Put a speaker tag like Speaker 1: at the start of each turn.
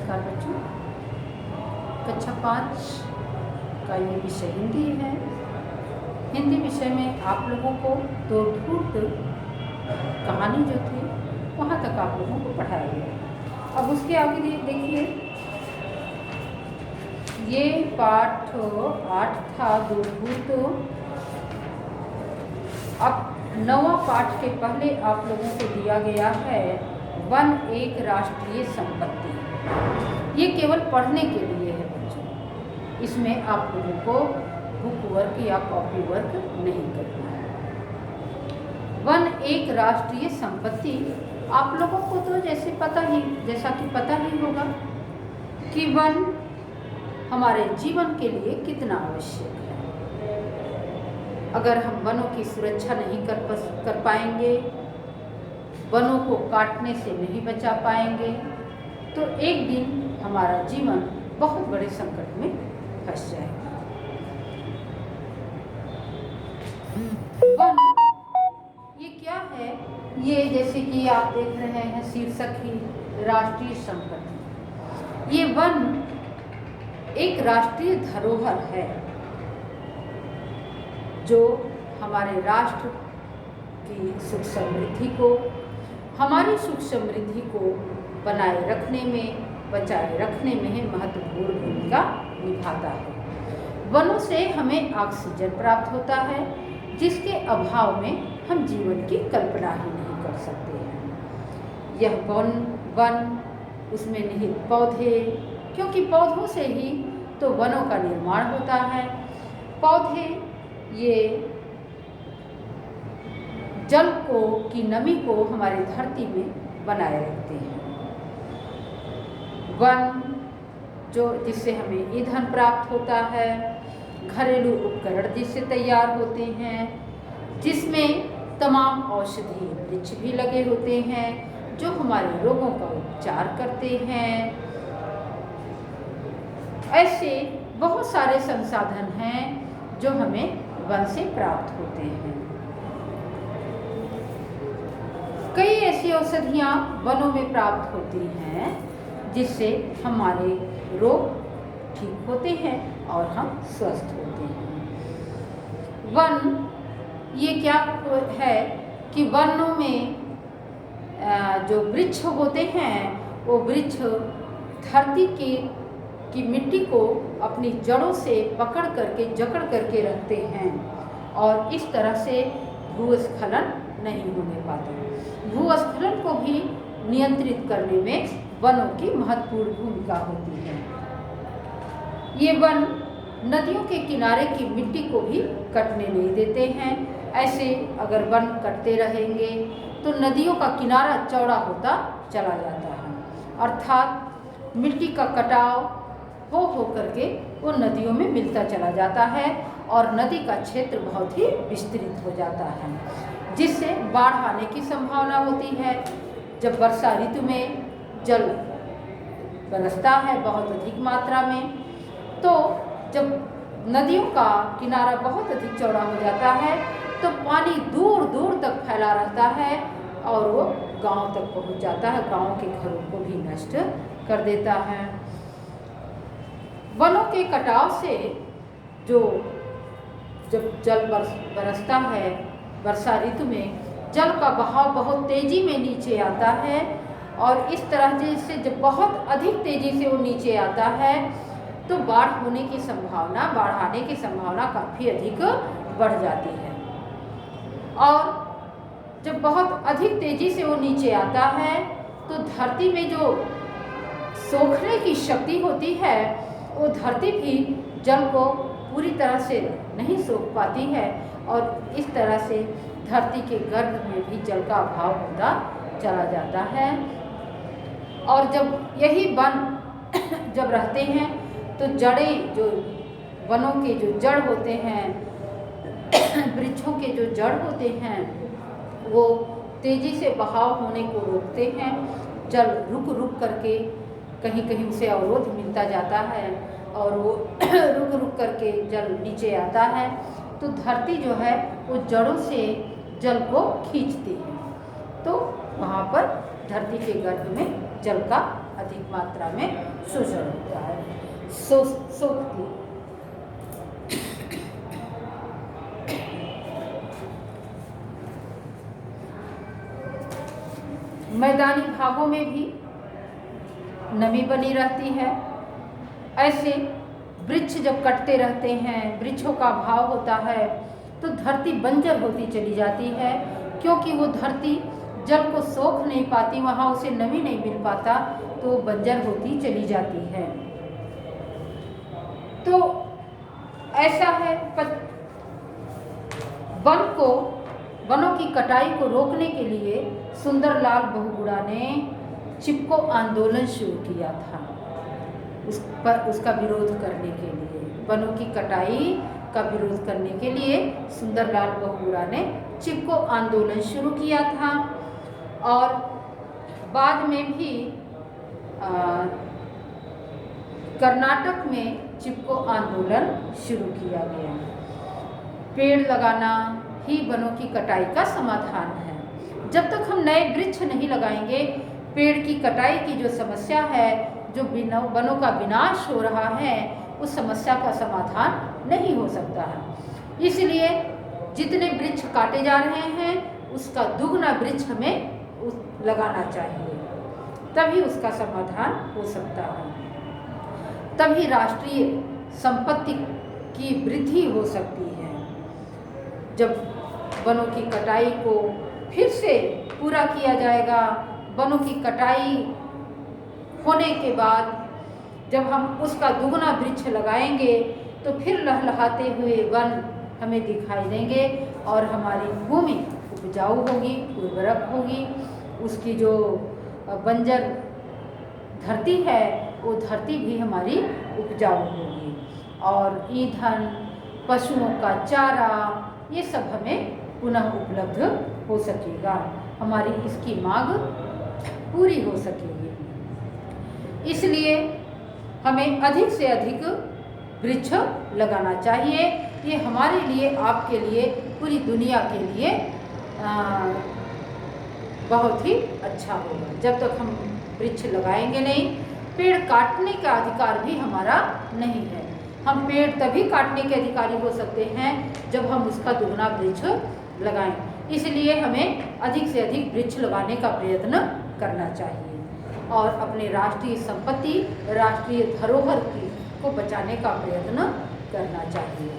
Speaker 1: नमस्कार बच्चों, कक्षा 5 का ये विषय हिंदी है। हिंदी विषय में आप लोगों को दो धूर्त कहानी जो थी वहाँ तक आप लोगों को पढ़ाया गया। अब उसके आगे देखिए, ये पाठ 8 था, दो धूर्त। अब 9वां पाठ के पहले आप लोगों को दिया गया है वन एक राष्ट्रीय संपत्ति। ये केवल पढ़ने के लिए है बच्चों, इसमें आप लोगों को बुक वर्क या कॉपी वर्क नहीं करना है। वन एक राष्ट्रीय संपत्ति आप लोगों को तो जैसा कि पता ही होगा कि वन हमारे जीवन के लिए कितना आवश्यक है। अगर हम वनों की सुरक्षा नहीं कर पाएंगे, वनों को काटने से नहीं बचा पाएंगे, तो एक दिन हमारा जीवन बहुत बड़े संकट में फंस जाएगा। वन ये क्या है? ये जैसे कि आप देख रहे हैं शीर्षक ही राष्ट्रीय संपत्ति। ये वन एक राष्ट्रीय धरोहर है जो हमारे राष्ट्र की सुख समृद्धि को, हमारी सुख समृद्धि को बनाए रखने में, बचाए रखने में महत्वपूर्ण भूमिका निभाता है। वनों से हमें ऑक्सीजन प्राप्त होता है, जिसके अभाव में हम जीवन की कल्पना ही नहीं कर सकते हैं। यह वन उसमें निहित पौधे, क्योंकि पौधों से ही तो वनों का निर्माण होता है। पौधे ये जल की नमी को हमारी धरती में बनाए रखते हैं। वन जिससे हमें ईंधन प्राप्त होता है, घरेलू उपकरण जिससे तैयार होते हैं, जिसमें तमाम औषधीय वृक्ष भी लगे होते हैं जो हमारे रोगों का उपचार करते हैं। ऐसे बहुत सारे संसाधन हैं जो हमें वन से प्राप्त होते हैं। कई ऐसी औषधियाँ वनों में प्राप्त होती हैं जिससे हमारे रोग ठीक होते हैं और हम स्वस्थ होते हैं। वन ये क्या है कि वनों में जो वृक्ष होते हैं वो वृक्ष धरती की मिट्टी को अपनी जड़ों से जकड़ करके रखते हैं और इस तरह से भूस्खलन नहीं होने पाता। भूस्खलन को भी नियंत्रित करने में वनों की महत्वपूर्ण भूमिका होती है। ये वन नदियों के किनारे की मिट्टी को भी कटने नहीं देते हैं। ऐसे अगर वन कटते रहेंगे तो नदियों का किनारा चौड़ा होता चला जाता है, अर्थात मिट्टी का कटाव हो करके वो नदियों में मिलता चला जाता है और नदी का क्षेत्र बहुत ही विस्तृत हो जाता है, जिससे बाढ़ आने की संभावना होती है। जब वर्षा ऋतु में जल बरसता है बहुत अधिक मात्रा में, तो जब नदियों का किनारा बहुत अधिक चौड़ा हो जाता है तो पानी दूर दूर तक फैला रहता है और वो गांव तक पहुंच जाता है, गांव के घरों को भी नष्ट कर देता है। वनों के कटाव से जब जल बरसता है वर्षा ऋतु में, जल का बहाव बहुत तेजी में नीचे आता है और इस तरह से जब बहुत अधिक तेजी से वो नीचे आता है तो बाढ़ आने की संभावना काफ़ी अधिक बढ़ जाती है। और जब बहुत अधिक तेजी से वो नीचे आता है तो धरती में जो सोखने की शक्ति होती है वो धरती भी जल को पूरी तरह से नहीं सोख पाती है और इस तरह से धरती के गर्भ में भी जल का अभाव होता चला जाता है। और जब यही वन जब रहते हैं तो जड़ें, जो वनों के जो जड़ होते हैं, वृक्षों के जो जड़ होते हैं, वो तेजी से बहाव होने को रोकते हैं। जल रुक करके कहीं उसे अवरोध मिलता जाता है और वो रुक करके जल नीचे आता है तो धरती जो है वो जड़ों से जल को खींचती है, तो वहाँ पर धरती के गर्भ में जल का अधिक मात्रा में शोषण होता है। सोखती मैदानी भागों में भी नमी बनी रहती है। ऐसे वृक्ष जब कटते रहते हैं, वृक्षों का अभाव होता है, तो धरती बंजर होती चली जाती है, क्योंकि वो धरती जल को सोख नहीं पाती, वहाँ उसे नमी नहीं मिल पाता, तो बंजर होती चली जाती है। तो ऐसा है, वनों की कटाई को रोकने के लिए सुंदरलाल बहुगुणा ने चिपको आंदोलन शुरू किया था। उसका विरोध करने के लिए, वनों की कटाई का विरोध करने के लिए सुंदरलाल बहुगुणा ने चिपको आंदोलन शुरू किया था। और बाद में भी कर्नाटक में चिपको आंदोलन शुरू किया गया। पेड़ लगाना ही वनों की कटाई का समाधान है। जब तक हम नए वृक्ष नहीं लगाएंगे, पेड़ की कटाई की जो समस्या है, जो वनों का विनाश हो रहा है, उस समस्या का समाधान नहीं हो सकता है। इसलिए जितने वृक्ष काटे जा रहे हैं, उसका दुगना वृक्ष हमें लगाना चाहिए, तभी उसका समाधान हो सकता है। तभी राष्ट्रीय संपत्ति की वृद्धि हो सकती है। जब वनों की कटाई को फिर से पूरा किया जाएगा, वनों की कटाई होने के बाद जब हम उसका दुगना वृक्ष लगाएंगे, तो फिर लहलहाते हुए वन हमें दिखाई देंगे और हमारी भूमि उपजाऊ होगी, उर्वरक होगी। उसकी जो बंजर धरती है, वो धरती भी हमारी उपजाऊ होगी, और ईंधन, पशुओं का चारा, ये सब हमें पुनः उपलब्ध हो सकेगा, हमारी इसकी मांग पूरी हो सकेगी। इसलिए हमें अधिक से अधिक वृक्ष लगाना चाहिए। ये हमारे लिए, आपके लिए, पूरी दुनिया के लिए बहुत ही अच्छा होगा। जब तक हम वृक्ष लगाएंगे नहीं, पेड़ काटने का अधिकार भी हमारा नहीं है। हम पेड़ तभी काटने के अधिकारी हो सकते हैं जब हम उसका दुगना वृक्ष लगाएं। इसलिए हमें अधिक से अधिक वृक्ष लगाने का प्रयत्न करना चाहिए और अपने राष्ट्रीय संपत्ति, राष्ट्रीय धरोहर को बचाने का प्रयत्न करना चाहिए।